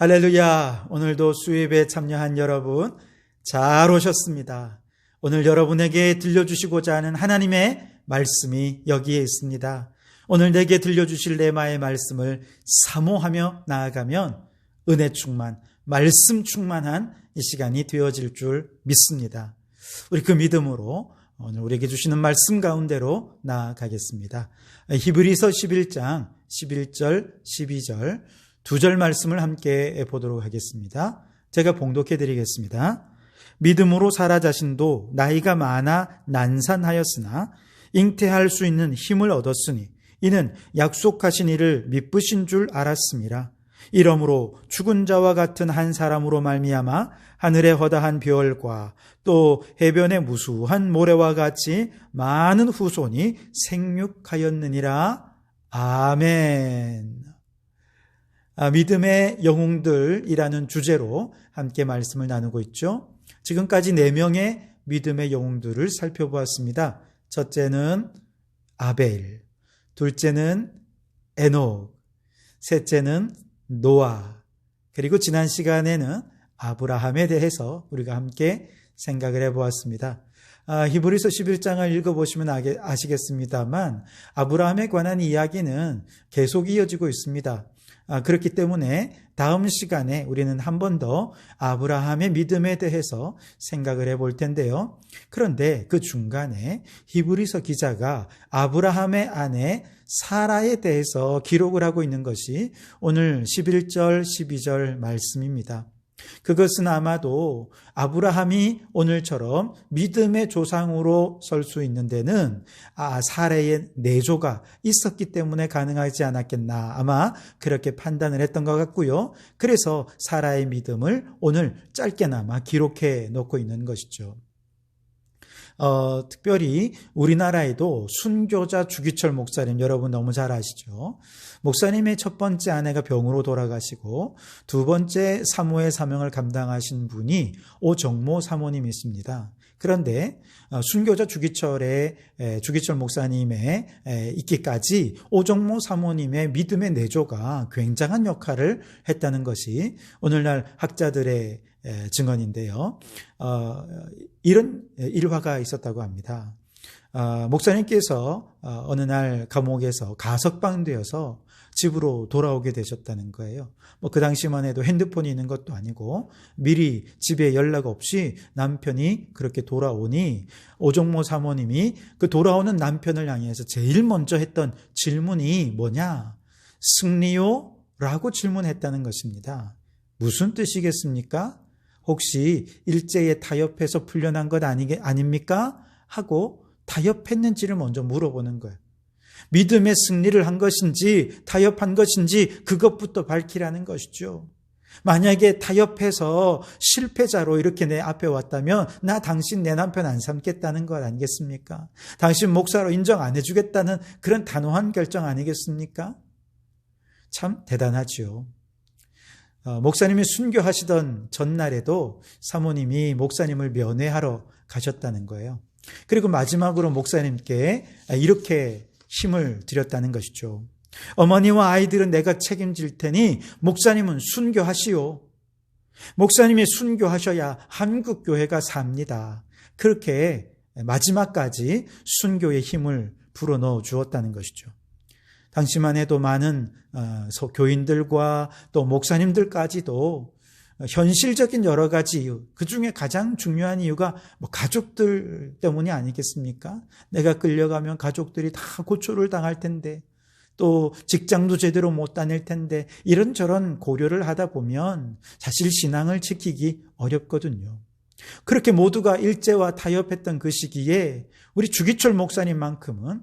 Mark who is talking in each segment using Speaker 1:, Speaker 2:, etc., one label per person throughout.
Speaker 1: 할렐루야. 오늘도 수입에 참여한 여러분 잘 오셨습니다. 오늘 여러분에게 들려주시고자 하는 하나님의 말씀이 여기에 있습니다. 오늘 내게 들려주실 레마의 말씀을 사모하며 나아가면 은혜 충만, 말씀 충만한 이 시간이 되어질 줄 믿습니다. 우리 그 믿음으로 오늘 우리에게 주시는 말씀 가운데로 나아가겠습니다. 히브리서 11장 11절 12절 두 절 말씀을 함께 보도록 하겠습니다. 제가 봉독해 드리겠습니다. 믿음으로 사라 자신도 나이가 많아 난산하였으나 잉태할 수 있는 힘을 얻었으니 이는 약속하신 이를 미쁘신 줄 알았음이라. 이러므로 죽은 자와 같은 한 사람으로 말미암아 하늘의 허다한 별과 또 해변의 무수한 모래와 같이 많은 후손이 생육하였느니라. 아멘. 믿음의 영웅들이라는 주제로 함께 말씀을 나누고 있죠. 지금까지 4명의 믿음의 영웅들을 살펴보았습니다. 첫째는 아벨, 둘째는 에녹, 셋째는 노아, 그리고 지난 시간에는 아브라함에 대해서 우리가 함께 생각을 해보았습니다. 히브리서 11장을 읽어보시면 아시겠습니다만 아브라함에 관한 이야기는 계속 이어지고 있습니다. 그렇기 때문에 다음 시간에 우리는 한 번 더 아브라함의 믿음에 대해서 생각을 해볼 텐데요. 그런데 그 중간에 히브리서 기자가 아브라함의 아내 사라에 대해서 기록을 하고 있는 것이 오늘 11절, 12절 말씀입니다. 그것은 아마도 아브라함이 오늘처럼 믿음의 조상으로 설 수 있는 데는 사라의 내조가 있었기 때문에 가능하지 않았겠나, 아마 그렇게 판단을 했던 것 같고요. 그래서 사라의 믿음을 오늘 짧게나마 기록해 놓고 있는 것이죠. 특별히 우리나라에도 순교자 주기철 목사님, 여러분 너무 잘 아시죠? 목사님의 첫 번째 아내가 병으로 돌아가시고 두 번째 사모의 사명을 감당하신 분이 오정모 사모님이십니다. 그런데 순교자 주기철 목사님의 있기까지 오정모 사모님의 믿음의 내조가 굉장한 역할을 했다는 것이 오늘날 학자들의 증언인데요. 이런 일화가 있었다고 합니다. 목사님께서 어느 날 감옥에서 가석방되어서 집으로 돌아오게 되셨다는 거예요. 그 당시만 해도 핸드폰이 있는 것도 아니고 미리 집에 연락 없이 남편이 그렇게 돌아오니 오정모 사모님이 그 돌아오는 남편을 향해서 제일 먼저 했던 질문이 뭐냐? 승리요? 라고 질문했다는 것입니다. 무슨 뜻이겠습니까? 혹시 일제에 타협해서 풀려난 것 아닙니까? 하고 타협했는지를 먼저 물어보는 거예요. 믿음의 승리를 한 것인지 타협한 것인지 그것부터 밝히라는 것이죠. 만약에 타협해서 실패자로 이렇게 내 앞에 왔다면 나 당신 내 남편 안 삼겠다는 것 아니겠습니까? 당신 목사로 인정 안 해주겠다는 그런 단호한 결정 아니겠습니까? 참 대단하지요. 목사님이 순교하시던 전날에도 사모님이 목사님을 면회하러 가셨다는 거예요. 그리고 마지막으로 목사님께 이렇게 힘을 드렸다는 것이죠. 어머니와 아이들은 내가 책임질 테니 목사님은 순교하시오. 목사님이 순교하셔야 한국 교회가 삽니다. 그렇게 마지막까지 순교의 힘을 불어넣어 주었다는 것이죠. 당시만 해도 많은 교인들과 또 목사님들까지도 현실적인 여러 가지 이유, 그중에 가장 중요한 이유가 가족들 때문이 아니겠습니까? 내가 끌려가면 가족들이 다 고초를 당할 텐데, 또 직장도 제대로 못 다닐 텐데, 이런저런 고려를 하다 보면 사실 신앙을 지키기 어렵거든요. 그렇게 모두가 일제와 타협했던 그 시기에 우리 주기철 목사님만큼은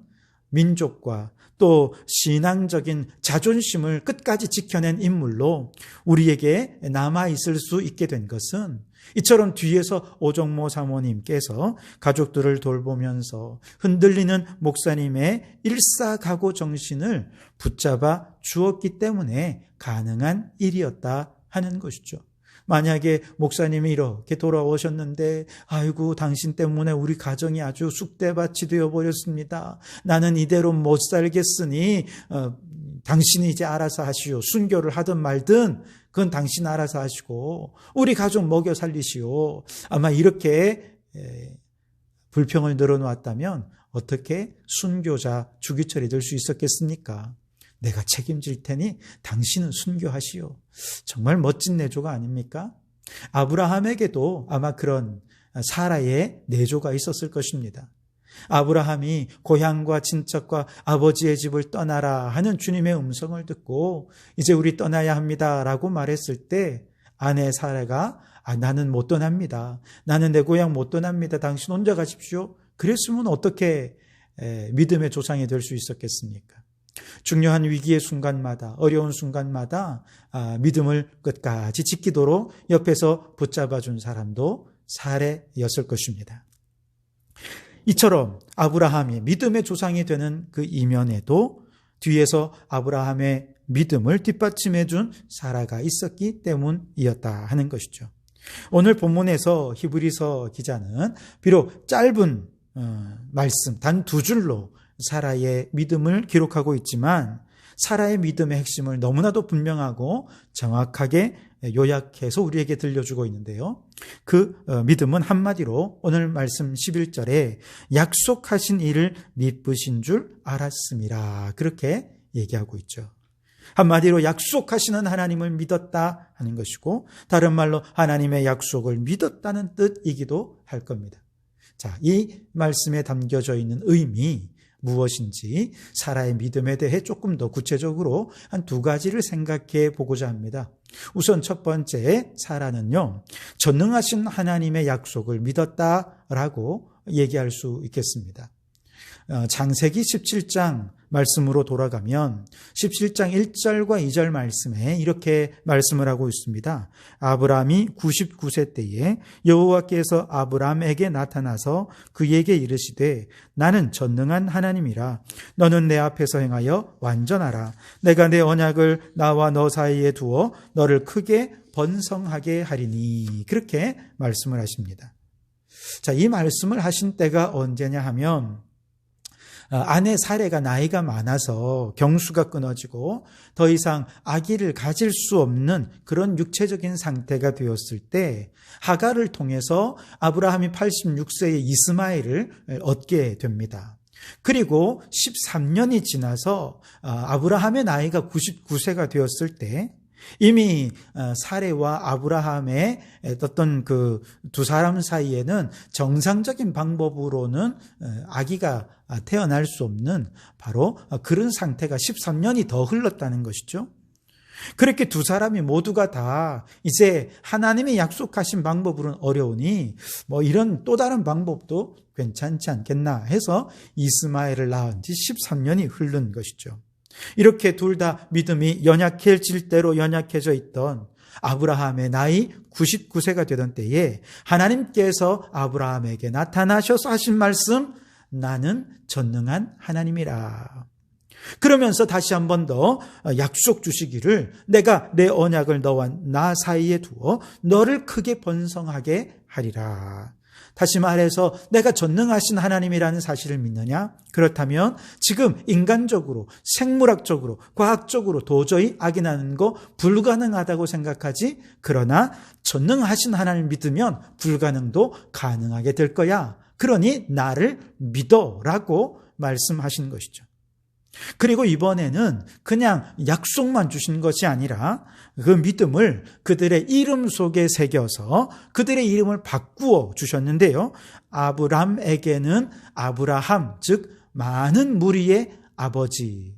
Speaker 1: 민족과 또 신앙적인 자존심을 끝까지 지켜낸 인물로 우리에게 남아있을 수 있게 된 것은 이처럼 뒤에서 오정모 사모님께서 가족들을 돌보면서 흔들리는 목사님의 일사각오 정신을 붙잡아 주었기 때문에 가능한 일이었다 하는 것이죠. 만약에 목사님이 이렇게 돌아오셨는데 아이고 당신 때문에 우리 가정이 아주 쑥대밭이 되어버렸습니다. 나는 이대로 못 살겠으니 당신이 이제 알아서 하시오. 순교를 하든 말든 그건 당신 알아서 하시고 우리 가족 먹여 살리시오. 아마 이렇게 불평을 늘어놓았다면 어떻게 순교자 주기철이 될 수 있었겠습니까? 내가 책임질 테니 당신은 순교하시오. 정말 멋진 내조가 아닙니까? 아브라함에게도 아마 그런 사라의 내조가 있었을 것입니다. 아브라함이 고향과 친척과 아버지의 집을 떠나라 하는 주님의 음성을 듣고 이제 우리 떠나야 합니다 라고 말했을 때 아내 사라가 나는 못 떠납니다. 나는 내 고향 못 떠납니다. 당신 혼자 가십시오. 그랬으면 어떻게 믿음의 조상이 될 수 있었겠습니까? 중요한 위기의 순간마다 어려운 순간마다 믿음을 끝까지 지키도록 옆에서 붙잡아준 사람도 사례였을 것입니다. 이처럼 아브라함이 믿음의 조상이 되는 그 이면에도 뒤에서 아브라함의 믿음을 뒷받침해 준 사라가 있었기 때문이었다 하는 것이죠. 오늘 본문에서 히브리서 기자는 비록 짧은 말씀 단 2줄로 사라의 믿음을 기록하고 있지만 사라의 믿음의 핵심을 너무나도 분명하고 정확하게 요약해서 우리에게 들려주고 있는데요. 그 믿음은 한마디로 오늘 말씀 11절에 약속하신 이를 믿으신 줄 알았음이라 그렇게 얘기하고 있죠. 한마디로 약속하시는 하나님을 믿었다 하는 것이고 다른 말로 하나님의 약속을 믿었다는 뜻이기도 할 겁니다. 자, 이 말씀에 담겨져 있는 의미 무엇인지 사라의 믿음에 대해 조금 더 구체적으로 한 2가지를 생각해 보고자 합니다. 우선 첫 번째 사라는요, 전능하신 하나님의 약속을 믿었다라고 얘기할 수 있겠습니다. 창세기 17장 말씀으로 돌아가면 17장 1절과 2절 말씀에 이렇게 말씀을 하고 있습니다. 아브라함이 99세 때에 여호와께서 아브라함에게 나타나서 그에게 이르시되 나는 전능한 하나님이라 너는 내 앞에서 행하여 완전하라. 내가 내 언약을 나와 너 사이에 두어 너를 크게 번성하게 하리니 그렇게 말씀을 하십니다. 자, 이 말씀을 하신 때가 언제냐 하면 아내 사레가 나이가 많아서 경수가 끊어지고 더 이상 아기를 가질 수 없는 그런 육체적인 상태가 되었을 때 하갈을 통해서 아브라함이 86세의 이스마엘을 얻게 됩니다. 그리고 13년이 지나서 아브라함의 나이가 99세가 되었을 때 이미 사레와 아브라함의 어떤 그 두 사람 사이에는 정상적인 방법으로는 아기가 태어날 수 없는 바로 그런 상태가 13년이 더 흘렀다는 것이죠. 그렇게 두 사람이 모두가 다 이제 하나님이 약속하신 방법으로는 어려우니 뭐 이런 또 다른 방법도 괜찮지 않겠나 해서 이스마엘을 낳은 지 13년이 흐른 것이죠. 이렇게 둘 다 믿음이 연약해질 대로 연약해져 있던 아브라함의 나이 99세가 되던 때에 하나님께서 아브라함에게 나타나셔서 하신 말씀, 나는 전능한 하나님이라. 그러면서 다시 한 번 더 약속 주시기를 내가 내 언약을 너와 나 사이에 두어 너를 크게 번성하게 하리라. 다시 말해서 내가 전능하신 하나님이라는 사실을 믿느냐? 그렇다면 지금 인간적으로, 생물학적으로, 과학적으로 도저히 악인하는 거 불가능하다고 생각하지? 그러나 전능하신 하나님을 믿으면 불가능도 가능하게 될 거야. 그러니 나를 믿어라고 말씀하신 것이죠. 그리고 이번에는 그냥 약속만 주신 것이 아니라 그 믿음을 그들의 이름 속에 새겨서 그들의 이름을 바꾸어 주셨는데요. 아브람에게는 아브라함, 즉 많은 무리의 아버지,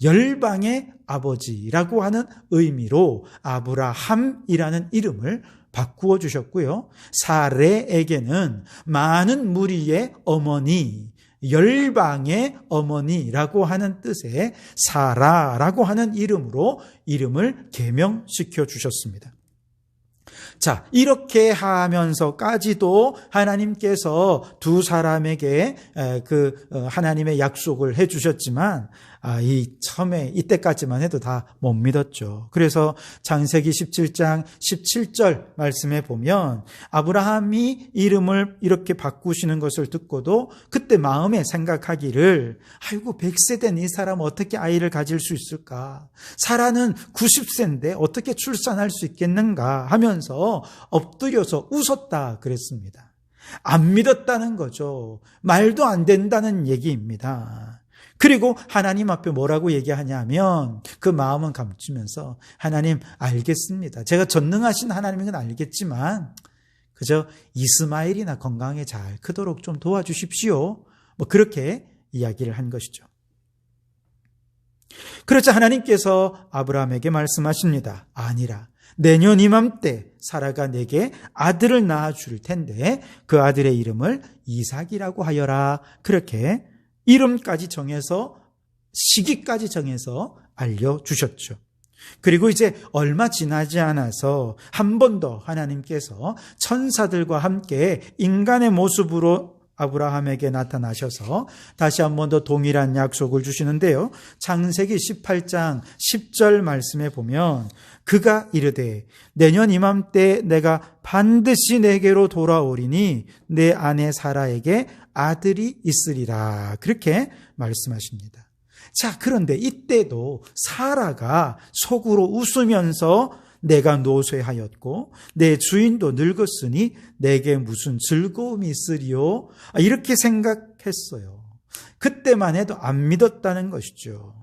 Speaker 1: 열방의 아버지라고 하는 의미로 아브라함이라는 이름을 바꾸어 주셨고요. 사레에게는 많은 무리의 어머니, 열방의 어머니라고 하는 뜻의 사라라고 하는 이름으로 이름을 계명시켜 주셨습니다. 자, 이렇게 하면서까지도 하나님께서 두 사람에게 그 하나님의 약속을 해 주셨지만 이 처음에 이때까지만 해도 다 못 믿었죠. 그래서 창세기 17장 17절 말씀에 보면 아브라함이 이름을 이렇게 바꾸시는 것을 듣고도 그때 마음에 생각하기를 아이고 100세 된 이 사람 어떻게 아이를 가질 수 있을까? 사라는 90세인데 어떻게 출산할 수 있겠는가 하면서 엎드려서 웃었다 그랬습니다. 안 믿었다는 거죠. 말도 안 된다는 얘기입니다. 그리고 하나님 앞에 뭐라고 얘기하냐면 그 마음은 감추면서 하나님 알겠습니다. 제가 전능하신 하나님인 건 알겠지만 그저 이스마엘이나 건강하게 잘 크도록 좀 도와주십시오. 그렇게 이야기를 한 것이죠. 그렇자 하나님께서 아브라함에게 말씀하십니다. 아니라 내년 이맘때 사라가 내게 아들을 낳아줄 텐데 그 아들의 이름을 이삭이라고 하여라. 그렇게 이름까지 정해서 시기까지 정해서 알려주셨죠. 그리고 이제 얼마 지나지 않아서 한 번 더 하나님께서 천사들과 함께 인간의 모습으로 아브라함에게 나타나셔서 다시 한 번 더 동일한 약속을 주시는데요. 창세기 18장 10절 말씀에 보면 그가 이르되 내년 이맘때 내가 반드시 내게로 돌아오리니 내 아내 사라에게 아들이 있으리라. 그렇게 말씀하십니다. 자, 그런데 이때도 사라가 속으로 웃으면서 내가 노쇠하였고 내 주인도 늙었으니 내게 무슨 즐거움이 있으리요? 이렇게 생각했어요. 그때만 해도 안 믿었다는 것이죠.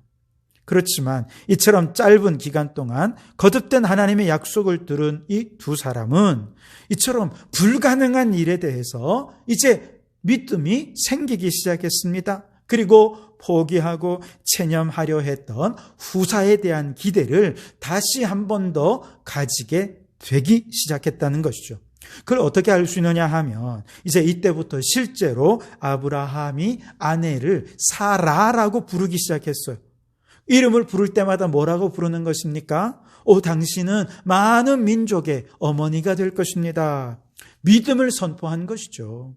Speaker 1: 그렇지만 이처럼 짧은 기간 동안 거듭된 하나님의 약속을 들은 이 두 사람은 이처럼 불가능한 일에 대해서 이제 믿음이 생기기 시작했습니다. 그리고 포기하고 체념하려 했던 후사에 대한 기대를 다시 한 번 더 가지게 되기 시작했다는 것이죠. 그걸 어떻게 알 수 있느냐 하면 이제 이때부터 실제로 아브라함이 아내를 사라라고 부르기 시작했어요. 이름을 부를 때마다 뭐라고 부르는 것입니까? 당신은 많은 민족의 어머니가 될 것입니다. 믿음을 선포한 것이죠.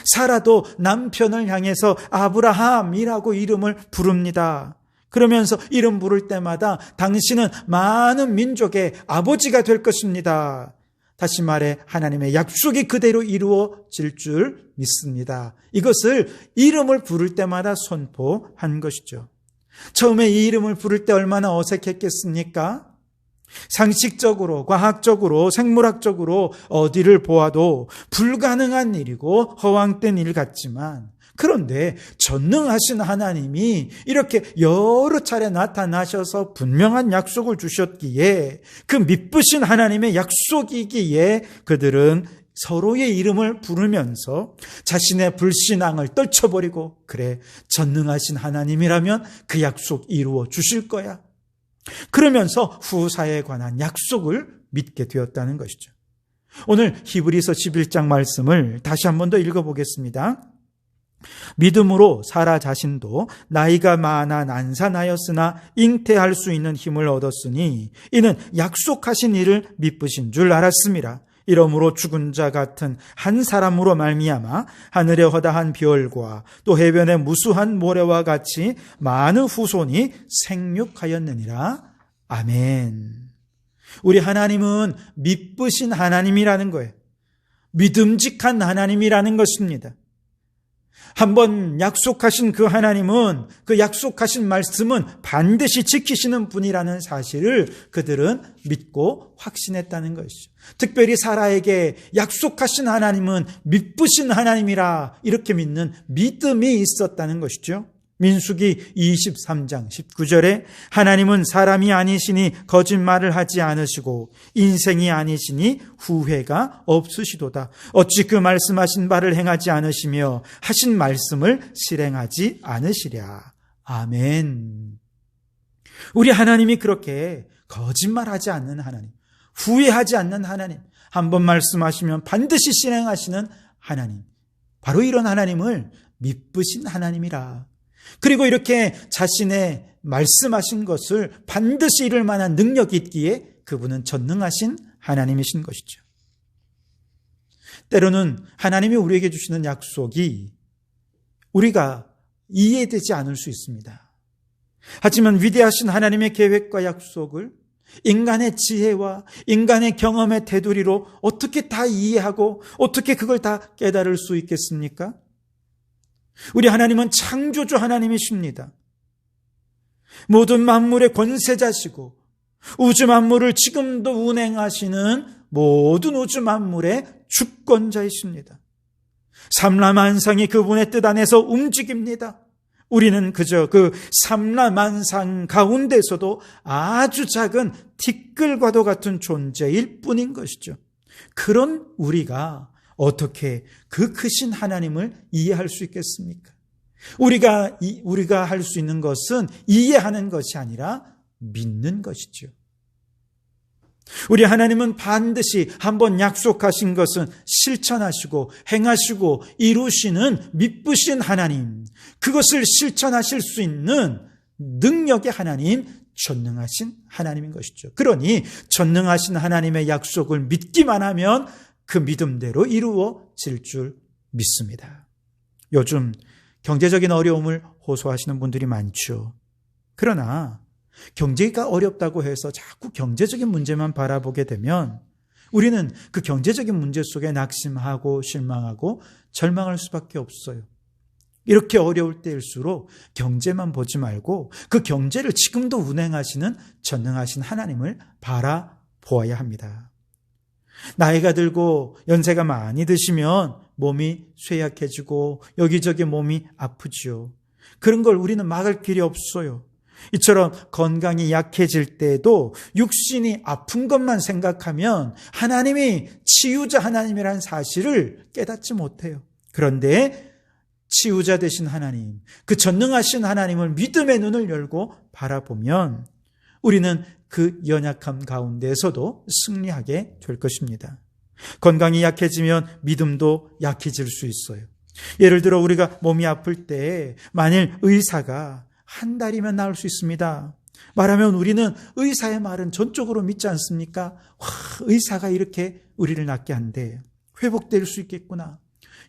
Speaker 1: 사라도 남편을 향해서 아브라함이라고 이름을 부릅니다. 그러면서 이름 부를 때마다 당신은 많은 민족의 아버지가 될 것입니다. 다시 말해 하나님의 약속이 그대로 이루어질 줄 믿습니다. 이것을 이름을 부를 때마다 선포한 것이죠. 처음에 이 이름을 부를 때 얼마나 어색했겠습니까? 상식적으로, 과학적으로, 생물학적으로 어디를 보아도 불가능한 일이고 허황된 일 같지만 그런데 전능하신 하나님이 이렇게 여러 차례 나타나셔서 분명한 약속을 주셨기에 그 미쁘신 하나님의 약속이기에 그들은 서로의 이름을 부르면서 자신의 불신앙을 떨쳐버리고 그래, 전능하신 하나님이라면 그 약속 이루어 주실 거야. 그러면서 후사에 관한 약속을 믿게 되었다는 것이죠. 오늘 히브리서 11장 말씀을 다시 한 번 더 읽어보겠습니다. 믿음으로 사라 자신도 나이가 많아 난산하였으나 잉태할 수 있는 힘을 얻었으니 이는 약속하신 이를 미쁘신 줄 알았음이라. 이러므로 죽은 자 같은 한 사람으로 말미암아 하늘의 허다한 별과 또 해변의 무수한 모래와 같이 많은 후손이 생육하였느니라. 아멘. 우리 하나님은 미쁘신 하나님이라는 거예요. 믿음직한 하나님이라는 것입니다. 한번 약속하신 그 하나님은, 그 약속하신 말씀은 반드시 지키시는 분이라는 사실을 그들은 믿고 확신했다는 것이죠. 특별히 사라에게 약속하신 하나님은 미쁘신 하나님이라 이렇게 믿는 믿음이 있었다는 것이죠. 민수기 23장 19절에 하나님은 사람이 아니시니 거짓말을 하지 않으시고 인생이 아니시니 후회가 없으시도다. 어찌 그 말씀하신 바를 행하지 않으시며 하신 말씀을 실행하지 않으시랴. 아멘. 우리 하나님이 그렇게 거짓말하지 않는 하나님, 후회하지 않는 하나님, 한번 말씀하시면 반드시 실행하시는 하나님, 바로 이런 하나님을 미쁘신 하나님이라. 그리고 이렇게 자신의 말씀하신 것을 반드시 이룰 만한 능력이 있기에 그분은 전능하신 하나님이신 것이죠. 때로는 하나님이 우리에게 주시는 약속이 우리가 이해되지 않을 수 있습니다. 하지만 위대하신 하나님의 계획과 약속을 인간의 지혜와 인간의 경험의 테두리로 어떻게 다 이해하고 어떻게 그걸 다 깨달을 수 있겠습니까? 우리 하나님은 창조주 하나님이십니다. 모든 만물의 권세자시고 우주 만물을 지금도 운행하시는 모든 우주 만물의 주권자이십니다. 삼라만상이 그분의 뜻 안에서 움직입니다. 우리는 그저 그 삼라만상 가운데서도 아주 작은 티끌과도 같은 존재일 뿐인 것이죠. 그런 우리가 어떻게 그 크신 하나님을 이해할 수 있겠습니까? 우리가 할 수 있는 것은 이해하는 것이 아니라 믿는 것이죠. 우리 하나님은 반드시 한번 약속하신 것은 실천하시고 행하시고 이루시는 미쁘신 하나님, 그것을 실천하실 수 있는 능력의 하나님, 전능하신 하나님인 것이죠. 그러니 전능하신 하나님의 약속을 믿기만 하면 그 믿음대로 이루어질 줄 믿습니다. 요즘 경제적인 어려움을 호소하시는 분들이 많죠. 그러나 경제가 어렵다고 해서 자꾸 경제적인 문제만 바라보게 되면 우리는 그 경제적인 문제 속에 낙심하고 실망하고 절망할 수밖에 없어요. 이렇게 어려울 때일수록 경제만 보지 말고 그 경제를 지금도 운행하시는 전능하신 하나님을 바라보아야 합니다. 나이가 들고 연세가 많이 드시면 몸이 쇠약해지고 여기저기 몸이 아프지요. 그런 걸 우리는 막을 길이 없어요. 이처럼 건강이 약해질 때도 육신이 아픈 것만 생각하면 하나님이 치유자 하나님이라는 사실을 깨닫지 못해요. 그런데 치유자 되신 하나님, 그 전능하신 하나님을 믿음의 눈을 열고 바라보면 우리는 그 연약함 가운데에서도 승리하게 될 것입니다. 건강이 약해지면 믿음도 약해질 수 있어요. 예를 들어 우리가 몸이 아플 때 만일 의사가 한 달이면 나을 수 있습니다. 말하면 우리는 의사의 말은 전적으로 믿지 않습니까? 의사가 이렇게 우리를 낫게 한대. 회복될 수 있겠구나.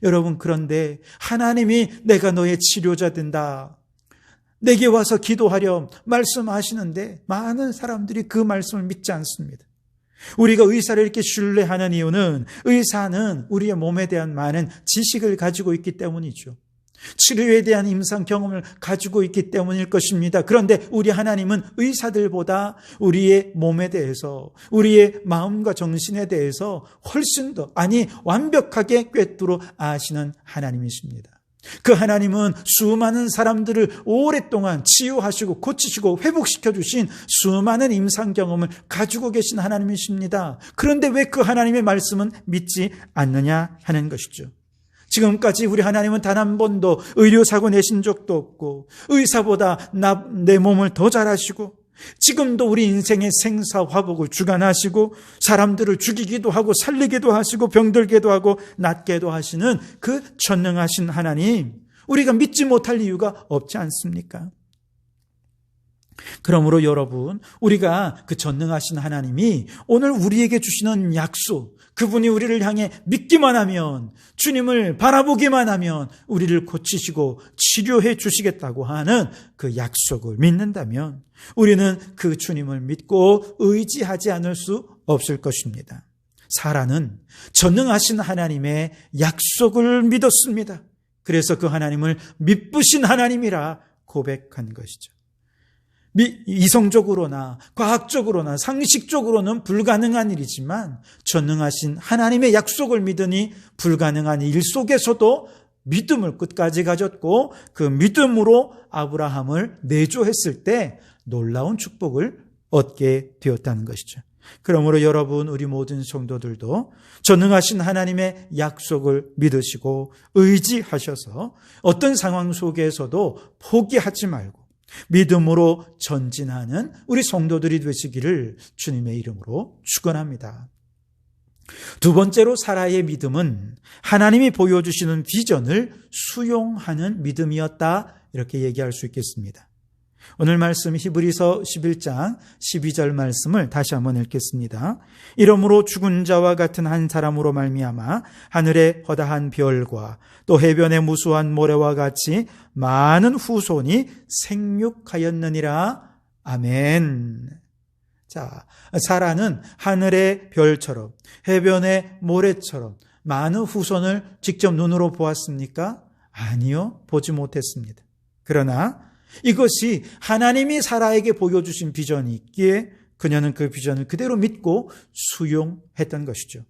Speaker 1: 여러분, 그런데 하나님이 내가 너의 치료자 된다, 내게 와서 기도하렴 말씀하시는데 많은 사람들이 그 말씀을 믿지 않습니다. 우리가 의사를 이렇게 신뢰하는 이유는 의사는 우리의 몸에 대한 많은 지식을 가지고 있기 때문이죠. 치료에 대한 임상 경험을 가지고 있기 때문일 것입니다. 그런데 우리 하나님은 의사들보다 우리의 몸에 대해서, 우리의 마음과 정신에 대해서 훨씬 더, 완벽하게 꿰뚫어 아시는 하나님이십니다. 그 하나님은 수많은 사람들을 오랫동안 치유하시고 고치시고 회복시켜 주신 수많은 임상 경험을 가지고 계신 하나님이십니다. 그런데 왜 그 하나님의 말씀은 믿지 않느냐 하는 것이죠. 지금까지 우리 하나님은 단 한 번도 의료사고 내신 적도 없고 의사보다 내 몸을 더 잘 아시고 지금도 우리 인생의 생사화복을 주관하시고 사람들을 죽이기도 하고 살리기도 하시고 병들게도 하고 낫게도 하시는 그 전능하신 하나님, 우리가 믿지 못할 이유가 없지 않습니까? 그러므로 여러분, 우리가 그 전능하신 하나님이 오늘 우리에게 주시는 약속, 그분이 우리를 향해 믿기만 하면, 주님을 바라보기만 하면 우리를 고치시고 치료해 주시겠다고 하는 그 약속을 믿는다면 우리는 그 주님을 믿고 의지하지 않을 수 없을 것입니다. 사라는 전능하신 하나님의 약속을 믿었습니다. 그래서 그 하나님을 미쁘신 하나님이라 고백한 것이죠. 이성적으로나 과학적으로나 상식적으로는 불가능한 일이지만 전능하신 하나님의 약속을 믿으니 불가능한 일 속에서도 믿음을 끝까지 가졌고 그 믿음으로 아브라함을 내조했을 때 놀라운 축복을 얻게 되었다는 것이죠. 그러므로 여러분, 우리 모든 성도들도 전능하신 하나님의 약속을 믿으시고 의지하셔서 어떤 상황 속에서도 포기하지 말고 믿음으로 전진하는 우리 성도들이 되시기를 주님의 이름으로 축원합니다. 두 번째로 사라의 믿음은 하나님이 보여주시는 비전을 수용하는 믿음이었다, 이렇게 얘기할 수 있겠습니다. 오늘 말씀 히브리서 11장 12절 말씀을 다시 한번 읽겠습니다. 이러므로 죽은 자와 같은 한 사람으로 말미암아 하늘의 허다한 별과 또 해변의 무수한 모래와 같이 많은 후손이 생육하였느니라. 아멘. 자, 사라는 하늘의 별처럼 해변의 모래처럼 많은 후손을 직접 눈으로 보았습니까? 아니요, 보지 못했습니다. 그러나 이것이 하나님이 사라에게 보여주신 비전이 있기에 그녀는 그 비전을 그대로 믿고 수용했던 것이죠.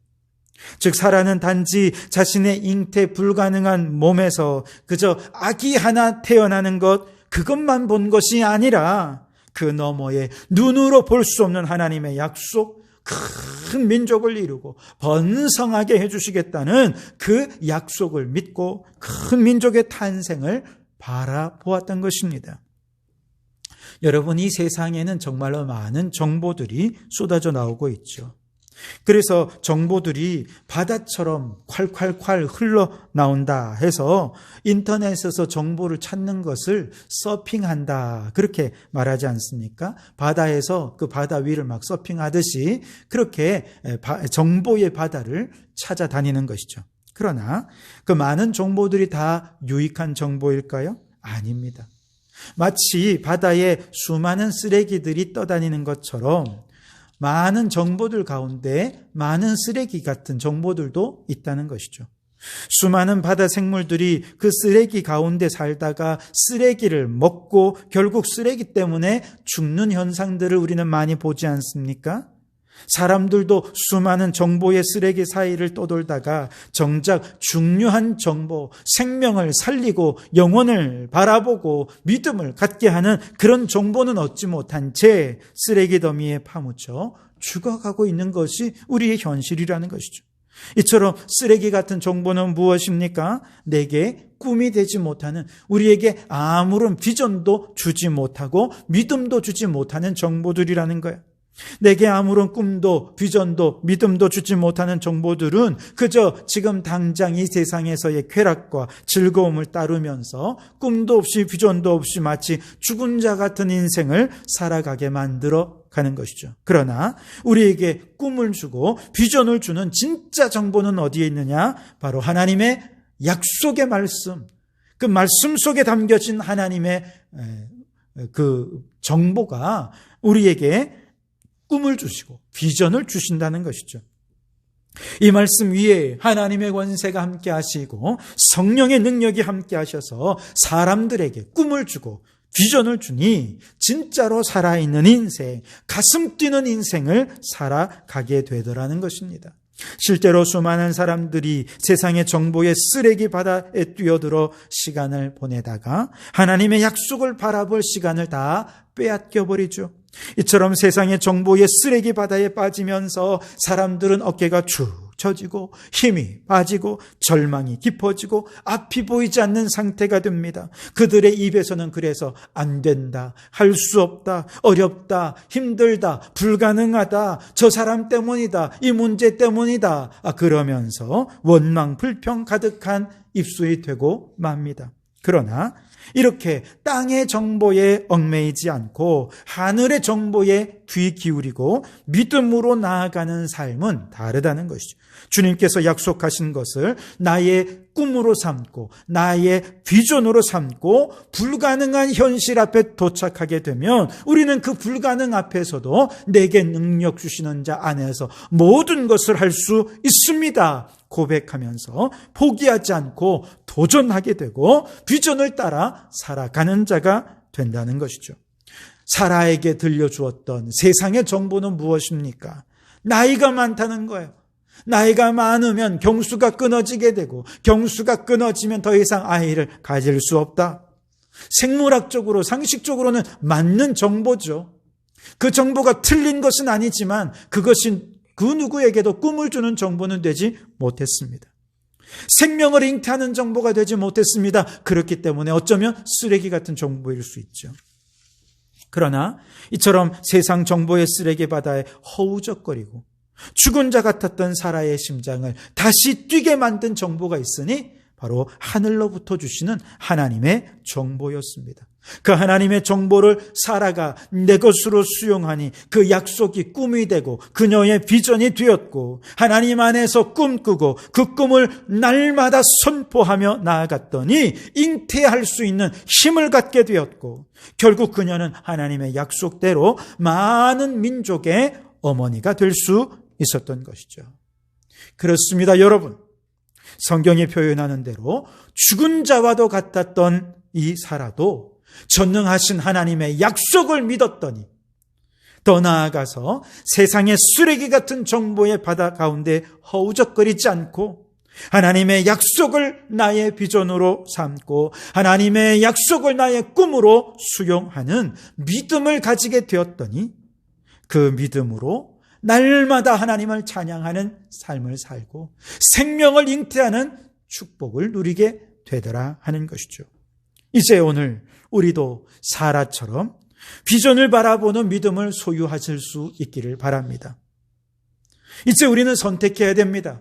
Speaker 1: 즉 사라는 단지 자신의 잉태 불가능한 몸에서 그저 아기 하나 태어나는 것, 그것만 본 것이 아니라 그 너머에 눈으로 볼 수 없는 하나님의 약속, 큰 민족을 이루고 번성하게 해주시겠다는 그 약속을 믿고 큰 민족의 탄생을 바라보았던 것입니다. 여러분, 이 세상에는 정말로 많은 정보들이 쏟아져 나오고 있죠. 그래서 정보들이 바다처럼 콸콸콸 흘러나온다 해서 인터넷에서 정보를 찾는 것을 서핑한다, 그렇게 말하지 않습니까? 바다에서 그 바다 위를 막 서핑하듯이 그렇게 정보의 바다를 찾아다니는 것이죠. 그러나 그 많은 정보들이 다 유익한 정보일까요? 아닙니다. 마치 바다에 수많은 쓰레기들이 떠다니는 것처럼 많은 정보들 가운데 많은 쓰레기 같은 정보들도 있다는 것이죠. 수많은 바다 생물들이 그 쓰레기 가운데 살다가 쓰레기를 먹고 결국 쓰레기 때문에 죽는 현상들을 우리는 많이 보지 않습니까? 사람들도 수많은 정보의 쓰레기 사이를 떠돌다가 정작 중요한 정보, 생명을 살리고 영혼을 바라보고 믿음을 갖게 하는 그런 정보는 얻지 못한 채 쓰레기 더미에 파묻혀 죽어가고 있는 것이 우리의 현실이라는 것이죠. 이처럼 쓰레기 같은 정보는 무엇입니까? 내게 꿈이 되지 못하는, 우리에게 아무런 비전도 주지 못하고 믿음도 주지 못하는 정보들이라는 거예요. 내게 아무런 꿈도 비전도 믿음도 주지 못하는 정보들은 그저 지금 당장 이 세상에서의 쾌락과 즐거움을 따르면서 꿈도 없이 비전도 없이 마치 죽은 자 같은 인생을 살아가게 만들어 가는 것이죠. 그러나 우리에게 꿈을 주고 비전을 주는 진짜 정보는 어디에 있느냐? 바로 하나님의 약속의 말씀, 그 말씀 속에 담겨진 하나님의 그 정보가 우리에게 꿈을 주시고 비전을 주신다는 것이죠. 이 말씀 위에 하나님의 권세가 함께 하시고 성령의 능력이 함께 하셔서 사람들에게 꿈을 주고 비전을 주니 진짜로 살아있는 인생, 가슴 뛰는 인생을 살아가게 되더라는 것입니다. 실제로 수많은 사람들이 세상의 정보의 쓰레기 바다에 뛰어들어 시간을 보내다가 하나님의 약속을 바라볼 시간을 다 빼앗겨버리죠. 이처럼 세상의 정보의 쓰레기 바다에 빠지면서 사람들은 어깨가 축 처지고 힘이 빠지고 절망이 깊어지고 앞이 보이지 않는 상태가 됩니다. 그들의 입에서는 그래서 안 된다, 할 수 없다, 어렵다, 힘들다, 불가능하다, 저 사람 때문이다, 이 문제 때문이다, 그러면서 원망, 불평 가득한 입술이 되고 맙니다. 그러나 이렇게 땅의 정보에 얽매이지 않고 하늘의 정보에 귀 기울이고 믿음으로 나아가는 삶은 다르다는 것이죠. 주님께서 약속하신 것을 나의 꿈으로 삼고 나의 비전으로 삼고 불가능한 현실 앞에 도착하게 되면 우리는 그 불가능 앞에서도 내게 능력 주시는 자 안에서 모든 것을 할 수 있습니다 고백하면서 포기하지 않고 도전하게 되고 비전을 따라 살아가는 자가 된다는 것이죠. 사라에게 들려주었던 세상의 정보는 무엇입니까? 나이가 많다는 거예요. 나이가 많으면 경수가 끊어지게 되고 경수가 끊어지면 더 이상 아이를 가질 수 없다. 생물학적으로 상식적으로는 맞는 정보죠. 그 정보가 틀린 것은 아니지만 그것이 그 누구에게도 꿈을 주는 정보는 되지 못했습니다. 생명을 잉태하는 정보가 되지 못했습니다. 그렇기 때문에 어쩌면 쓰레기 같은 정보일 수 있죠. 그러나 이처럼 세상 정보의 쓰레기 바다에 허우적거리고 죽은 자 같았던 사라의 심장을 다시 뛰게 만든 정보가 있으니 바로 하늘로부터 주시는 하나님의 정보였습니다. 그 하나님의 정보를 사라가 내 것으로 수용하니 그 약속이 꿈이 되고 그녀의 비전이 되었고, 하나님 안에서 꿈꾸고 그 꿈을 날마다 선포하며 나아갔더니 잉태할 수 있는 힘을 갖게 되었고, 결국 그녀는 하나님의 약속대로 많은 민족의 어머니가 될 수 있었던 것이죠. 그렇습니다, 여러분. 성경이 표현하는 대로 죽은 자와도 같았던 이 사라도 전능하신 하나님의 약속을 믿었더니, 더 나아가서 세상의 쓰레기 같은 정보의 바다 가운데 허우적거리지 않고 하나님의 약속을 나의 비전으로 삼고 하나님의 약속을 나의 꿈으로 수용하는 믿음을 가지게 되었더니, 그 믿음으로 날마다 하나님을 찬양하는 삶을 살고 생명을 잉태하는 축복을 누리게 되더라 하는 것이죠. 이제 오늘 우리도 사라처럼 비전을 바라보는 믿음을 소유하실 수 있기를 바랍니다. 이제 우리는 선택해야 됩니다.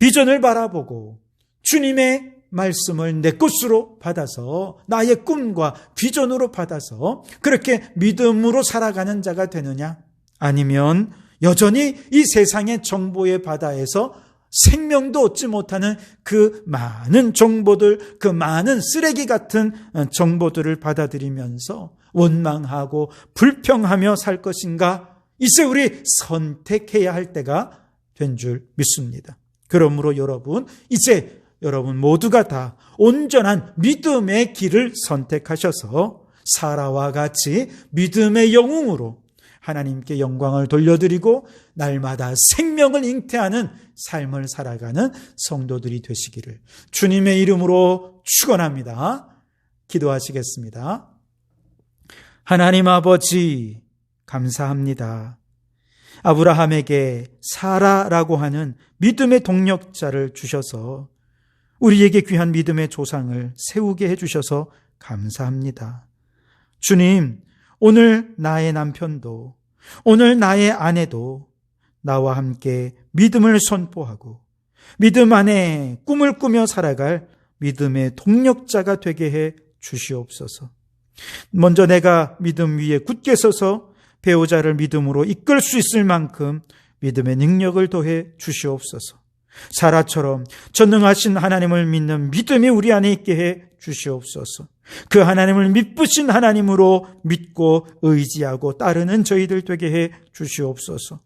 Speaker 1: 비전을 바라보고 주님의 말씀을 내 것으로 받아서 나의 꿈과 비전으로 받아서 그렇게 믿음으로 살아가는 자가 되느냐, 아니면 여전히 이 세상의 정보의 바다에서 생명도 얻지 못하는 그 많은 정보들, 그 많은 쓰레기 같은 정보들을 받아들이면서 원망하고 불평하며 살 것인가? 이제 우리 선택해야 할 때가 된 줄 믿습니다. 그러므로 여러분, 이제 여러분 모두가 다 온전한 믿음의 길을 선택하셔서 사라와 같이 믿음의 영웅으로 하나님께 영광을 돌려드리고 날마다 생명을 잉태하는 삶을 살아가는 성도들이 되시기를 주님의 이름으로 축원합니다. 기도하시겠습니다. 하나님 아버지, 감사합니다. 아브라함에게 사라라고 하는 믿음의 동력자를 주셔서 우리에게 귀한 믿음의 조상을 세우게 해주셔서 감사합니다. 주님, 오늘 나의 남편도, 오늘 나의 아내도 나와 함께 믿음을 선포하고 믿음 안에 꿈을 꾸며 살아갈 믿음의 동력자가 되게 해 주시옵소서. 먼저 내가 믿음 위에 굳게 서서 배우자를 믿음으로 이끌 수 있을 만큼 믿음의 능력을 더해 주시옵소서. 사라처럼 전능하신 하나님을 믿는 믿음이 우리 안에 있게 해 주시옵소서. 그 하나님을 믿으신 하나님으로 믿고 의지하고 따르는 저희들 되게 해 주시옵소서.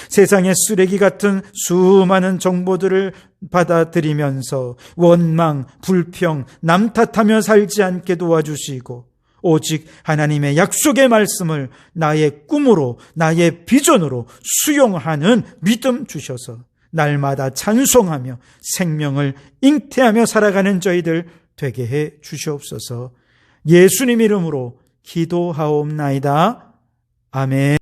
Speaker 1: 세상의 쓰레기 같은 수많은 정보들을 받아들이면서 원망, 불평, 남 탓하며 살지 않게 도와주시고 오직 하나님의 약속의 말씀을 나의 꿈으로, 나의 비전으로 수용하는 믿음 주셔서 날마다 찬송하며 생명을 잉태하며 살아가는 저희들 되게 해 주시옵소서. 예수님 이름으로 기도하옵나이다. 아멘.